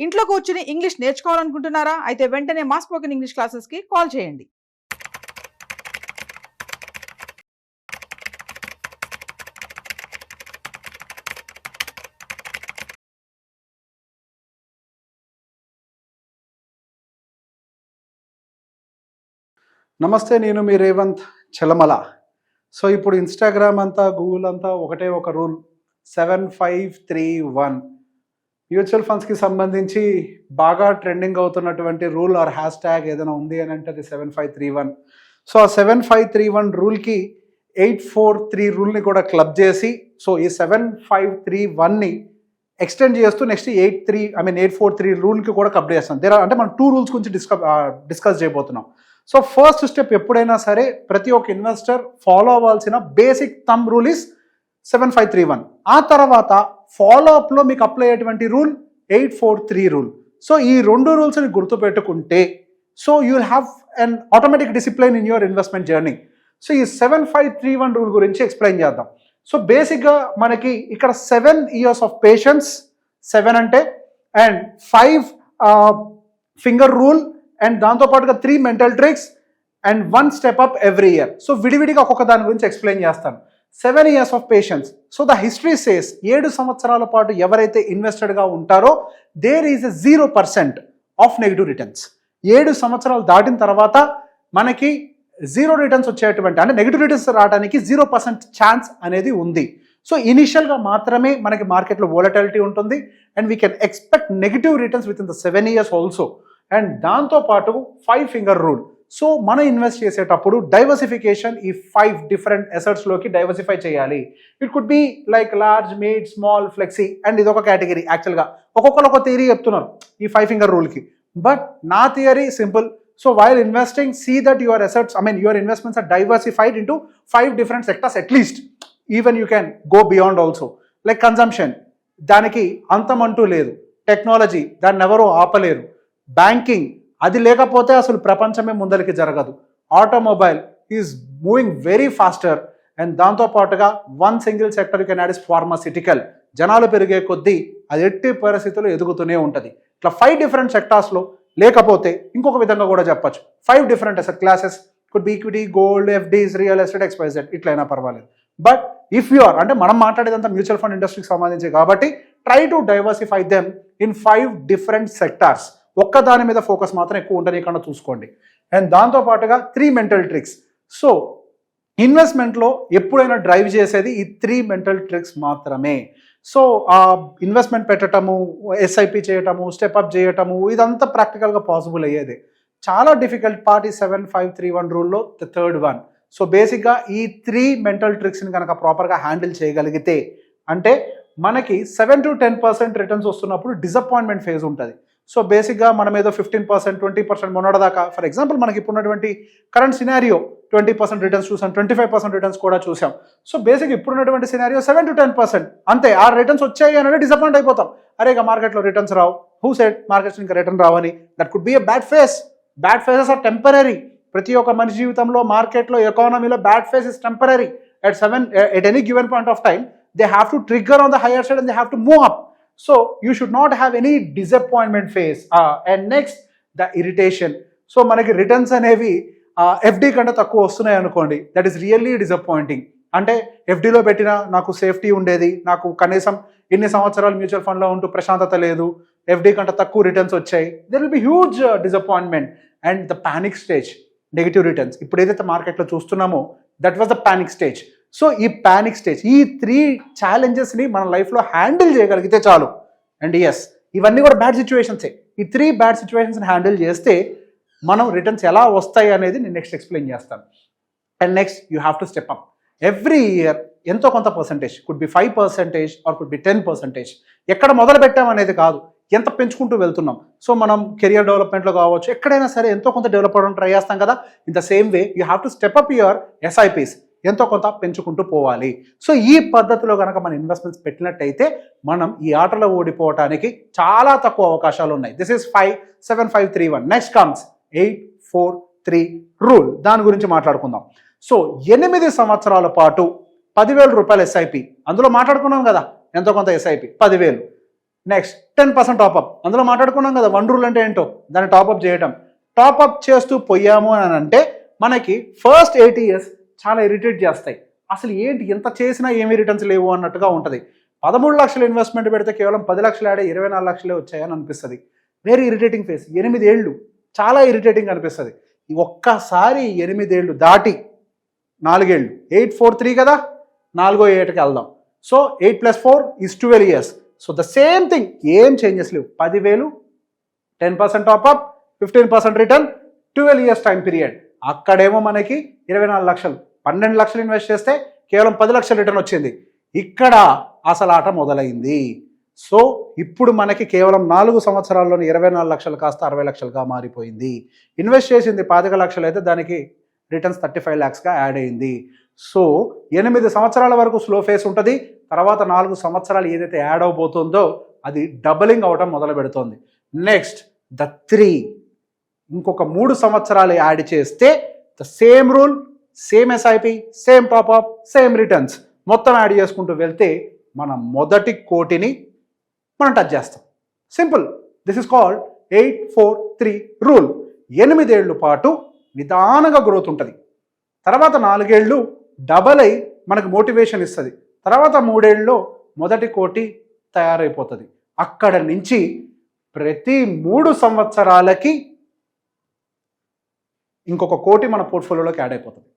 ఇంట్లో కూర్చుని ఇంగ్లీష్ నేర్చుకోవాలనుకుంటున్నారా? అయితే వెంటనే మా స్పోకెన్ ఇంగ్లీష్ క్లాసెస్‌కి కాల్ చేయండి. నమస్తే, నేను మీ రేవంత్ చలమల. సో ఇప్పుడు ఇన్స్టాగ్రామ్ అంతా, గూగుల్ అంతా ఒకటే ఒక రూల్, 7531 మ్యూచువల్ ఫండ్స్కి సంబంధించి బాగా ట్రెండింగ్ అవుతున్నటువంటి రూల్ ఆర్ హ్యాష్ ట్యాగ్ ఏదైనా ఉంది అని అంటే అది 7531. సో ఆ 7531 రూల్కి 843 రూల్ని కూడా క్లబ్ చేసి, సో ఈ 7531ని ఎక్స్టెండ్ చేస్తూ నెక్స్ట్ 843 రూల్కి కూడా క్లబ్ చేస్తాం. అంటే మనం 2 రూల్స్ గురించి డిస్కస్ చేయబోతున్నాం. సో ఫస్ట్ స్టెప్ ఎప్పుడైనా సరే ప్రతి ఒక్క ఇన్వెస్టర్ ఫాలో అవ్వాల్సిన బేసిక్ థంబ్ రూల్ ఇస్ 7531. ఆ తర్వాత ఫాలో అప్లో మీకు అప్లై అయ్యేటువంటి రూల్ 843 రూల్. సో ఈ 2 రూల్స్ని గుర్తుపెట్టుకుంటే so you will have an automatic discipline in your investment journey. So ఈ 7531 రూల్ గురించి ఎక్స్ప్లెయిన్ చేద్దాం. సో బేసిక్గా మనకి ఇక్కడ 7 years ఆఫ్ పేషెన్స్, 7 అంటే, అండ్ 5 ఫింగర్ రూల్, అండ్ దాంతోపాటుగా 3 mental tricks and 1 step up every year. So విడివిడిగా ఒక్కొక్క దాని గురించి ఎక్స్ప్లెయిన్ చేస్తాను. 7 years of patience. So the history says 7 సంవత్సరాల పాటు ఎవరైతే ఇన్వెస్టెడ్గా ఉంటారో there is 0% of negative returns. 7 సంవత్సరాలు దాటిన తర్వాత మనకి 0 రిటర్న్స్ వచ్చేటువంటి, అంటే నెగిటివ్ రిటర్న్స్ రావడానికి 0% ఛాన్స్ అనేది ఉంది. సో ఇనిషియల్గా మాత్రమే మనకి మార్కెట్లో వోలటిలిటీ ఉంటుంది, and we can expect negative returns within the 7 years also. And దాంతోపాటు 5 ఫింగర్ రూల్. సో మనం ఇన్వెస్ట్ చేసేటప్పుడు డైవర్సిఫికేషన్ ఈ 5 డిఫరెంట్ అసెట్స్లోకి డైవర్సిఫై చేయాలి. It could be like large, mid, small, flexi, and ఇదొక కేటగిరీ. యాక్చువల్గా ఒక్కొక్కరు ఒక థియరీ చెప్తున్నారు ఈ 5 ఫింగర్ రూల్కి, బట్ నా theory simple. So while investing, see that your assets, your investments are diversified into 5 different sectors at least. Even you can go beyond also. Like consumption, దానికి అంతమంటూ లేదు. టెక్నాలజీ, దాన్ని ఎవరూ ఆపలేరు. బ్యాంకింగ్, అది లేకపోతే అసలు ప్రపంచమే ముందరికి జరగదు. Automobile is moving very faster. And దాంతోపాటుగా 1 single sector you can add is pharmaceutical. జనాలు పెరిగే కొద్దీ అది ఎట్టి పరిస్థితుల్లో ఎదుగుతూనే ఉంటుంది. ఇట్లా 5 డిఫరెంట్ సెక్టార్స్లో, లేకపోతే ఇంకొక విధంగా కూడా చెప్పచ్చు, 5 different asset classes, could be equity, gold, FDs, real estate, XYZ, ఇట్లయినా పర్వాలేదు. బట్ ఇఫ్ యు ఆర్, అంటే మనం మాట్లాడేదంతా మ్యూచువల్ ఫండ్ ఇండస్ట్రీకి సంబంధించి కాబట్టి try to diversify them in 5 different sectors. ఒక్క దాని మీద ఫోకస్ మాత్రం ఎక్కువ ఉండనికన్నా చూసుకోండి. అండ్ దాంతోపాటుగా 3 మెంటల్ ట్రిక్స్. సో ఇన్వెస్ట్మెంట్లో ఎప్పుడైనా డ్రైవ్ చేసేది ఈ 3 మెంటల్ ట్రిక్స్ మాత్రమే. సో ఇన్వెస్ట్మెంట్ పెట్టడము, SIP చేయటము, స్టెప్అప్ చేయటము, ఇదంతా ప్రాక్టికల్గా పాసిబుల్ అయ్యేది. చాలా డిఫికల్ట్ పార్ట్ ఈ 7531 రూల్లో ద థర్డ్ వన్. సో బేసిక్గా ఈ 3 మెంటల్ ట్రిక్స్ని కనుక ప్రాపర్గా హ్యాండిల్ చేయగలిగితే, అంటే మనకి 7 to 10% రిటర్న్స్ వస్తున్నప్పుడు డిసప్పాయింట్మెంట్ ఫేజ్ ఉంటుంది. సో బేసిక్గా మనం ఏదో 15%, 20% మొన్నటిదాకా, ఫర్ ఎగ్జాంపుల్ మనకి ఇప్పుడున్నటువంటి కరెంట్ సినారియో 20% రిటర్న్స్ చూసాం, 25% రిటర్న్స్ కూడా చూసాం. సో బేసిక్ ఇప్పుడున్నటువంటి సినారియో 7 to 10% అంతే. ఆ రిటర్న్స్ వచ్చాయి అంటే డిసప్పాయింట్ అయిపోతాం. అరే ఇక మార్కెట్లో రిటర్న్స్ రావు, హూ సెడ్ మార్కెట్స్ ఇంకా రిటర్న్ రావని. That could be a bad phase. Bad phases are temporary. ప్రతి ఒక్క మనిషి జీవితంలో, మార్కెట్లో, ఎకానమీలో bad phase is temporary. at any given point of time they have to trigger on the higher side and they have to move up. So you should not have any disappointment phase. And next, the irritation. So మనకి returns అనేవి FD కంటే తక్కువ వస్తున్నాయి అనుకోండి, that is really disappointing. అంటే FDలో పెట్టినా నాకు safety ఉండేది, నాకు కనీసం ఇన్ని సంవత్సరాలు మ్యూచువల్ ఫండ్లో ఉంటూ ప్రశాంతత లేదు, FD కంటే తక్కువ రిటర్న్స్ వచ్చాయి, there will be huge disappointment. And the panic stage, negative returns ఇప్పుడు ఏదైతే మార్కెట్లో చూస్తున్నామో that was the panic stage. So ఈ పానిక్ స్టేజ్, ఈ 3 ఛాలెంజెస్ని మన లైఫ్లో హ్యాండిల్ చేయగలిగితే చాలు. అండ్ ఎస్, ఇవన్నీ కూడా బ్యాడ్ సిచ్యువేషన్సే. ఈ 3 బ్యాడ్ సిచ్యువేషన్స్ని హ్యాండిల్ చేస్తే మనం రిటర్న్స్ ఎలా వస్తాయి అనేది నేను నెక్స్ట్ ఎక్స్ప్లెయిన్ చేస్తాను. And next, you have to step up every year. ఎంతో కొంత percentage, could be 5% are could be 10%. ఎక్కడ మొదలు పెట్టామనేది కాదు, ఎంత పెంచుకుంటూ వెళ్తున్నాం. సో మనం కెరియర్ డెవలప్మెంట్లో కావచ్చు, ఎక్కడైనా సరే ఎంతో కొంత డెవలప్ అవ్వడం ట్రై చేస్తాం కదా. In the same way you have to step up your SIPs. ఎంతో కొంత పెంచుకుంటూ పోవాలి. సో ఈ పద్ధతిలో కనుక మన ఇన్వెస్ట్మెంట్స్ పెట్టినట్టయితే మనం ఈ ఆటలో ఓడిపోవటానికి చాలా తక్కువ అవకాశాలు ఉన్నాయి. This is 7531. Next comes 843 rule. దాని గురించి మాట్లాడుకుందాం. సో 8 సంవత్సరాల పాటు 10,000 రూపాయలు SIP, అందులో మాట్లాడుకున్నాం కదా ఎంతో కొంత SIP 10,000. Next 10% top-up. అందులో మాట్లాడుకున్నాం కదా 1 రూల్ అంటే ఏంటో, దాన్ని టాప్అప్ చేయటం. టాప్అప్ చేస్తూ పోయాము అని అంటే మనకి ఫస్ట్ 8 ఇయర్స్ చాలా ఇరిటేట్ చేస్తాయి. అసలు ఏంటి ఎంత చేసినా ఏమీ రిటర్న్స్ లేవు అన్నట్టుగా ఉంటుంది. 13 లక్షలు ఇన్వెస్ట్మెంట్ పెడితే కేవలం 10 లక్షలు ఆడే 24 లక్షలే వచ్చాయని అనిపిస్తుంది. Very irritating face. 8 ఏళ్ళు చాలా ఇరిటేటింగ్ అనిపిస్తుంది. ఒక్కసారి 8 ఏళ్ళు దాటి 4 ఏళ్ళు 843 కదా, 4వ ఏటకి వెళ్దాం. So 8 + 4 = 12 years. So the same thing, ఏం చేంజెస్ లేవు. 10,000 10% top-up 15% return 12 years time period. అక్కడేమో మనకి 24 లక్షలు 12 లక్షలు ఇన్వెస్ట్ చేస్తే కేవలం 10 లక్షలు రిటర్న్ వచ్చింది. ఇక్కడ అసలు ఆట మొదలైంది. సో ఇప్పుడు మనకి కేవలం 4 సంవత్సరాల్లోనే 24 లక్షలు కాస్త 60 లక్షలుగా మారిపోయింది. ఇన్వెస్ట్ చేసింది 25 లక్షలు అయితే దానికి రిటర్న్స్ 35 lakhsగా యాడ్ అయింది. సో 8 సంవత్సరాల వరకు స్లో ఫేస్ ఉంటుంది. తర్వాత 4 సంవత్సరాలు ఏదైతే యాడ్ అవబోతుందో అది డబలింగ్ అవటం మొదలు పెడుతుంది. నెక్స్ట్ ద 3, ఇంకొక 3 సంవత్సరాలు యాడ్ చేస్తే the same rule, same SIP, same top-up, same returns మొత్తం యాడ్ చేసుకుంటూ వెళ్తే మన మొదటి కోటిని మనం టచ్ చేస్తాం. Simple. This is called 843 rule. 8 ఏళ్ళు పాటు నిదానంగా గ్రోత్ ఉంటుంది. తర్వాత 4 ఏళ్ళు డబల్ అయి మనకు మోటివేషన్ ఇస్తుంది. తర్వాత 3 ఏళ్ళలో మొదటి కోటి తయారైపోతుంది. అక్కడ నుంచి ప్రతి 3 సంవత్సరాలకి ఇంకొక కోటి మన పోర్ట్ఫోలియోలోకి యాడ్ అయిపోతుంది.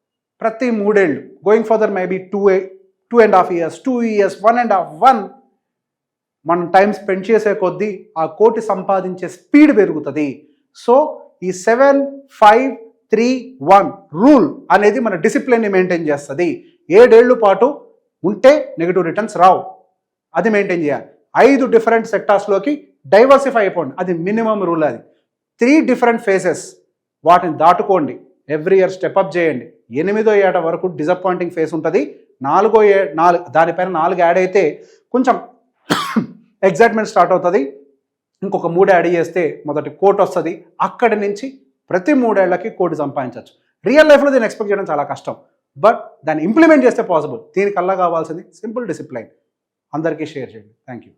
ప్రతి 3 ఏళ్ళు going further maybe 2.5 years, 2 years, 1.5 మనం టైం స్పెండ్ చేసే కొద్దీ ఆ కోటి సంపాదించే స్పీడ్ పెరుగుతుంది. సో ఈ 7-5-3-1 రూల్ అనేది మన డిసిప్లిన్ని మెయింటైన్ చేస్తుంది. 7 ఏళ్ళు పాటు ఉంటే నెగిటివ్ రిటర్న్స్ రావు, అది మెయింటైన్ చేయాలి. 5 డిఫరెంట్ సెక్టార్స్లోకి డైవర్సిఫై అయిపోండి, అది మినిమం రూల్. అది 3 డిఫరెంట్ ఫేసెస్, వాటిని దాటుకోండి. ఎవ్రీ ఇయర్ స్టెప్అప్ చేయండి. 8వ ఏట వరకు డిసప్పాయింటింగ్ ఫేస్ ఉంటుంది. 4 దానిపైన 4 యాడ్ అయితే కొంచెం ఎగ్జైట్మెంట్ స్టార్ట్ అవుతుంది. ఇంకొక 3 యాడ్ చేస్తే మొదటి కోటి వస్తుంది. అక్కడి నుంచి ప్రతి 3 ఏళ్లకి కోటి సంపాదించవచ్చు. రియల్ లైఫ్లో దీన్ని ఎక్స్పెక్ట్ చేయడం చాలా కష్టం, బట్ దాన్ని ఇంప్లిమెంట్ చేస్తే పాసిబుల్. దీనికల్లా కావాల్సింది సింపుల్ డిసిప్లైన్. అందరికీ షేర్ చేయండి. Thank you.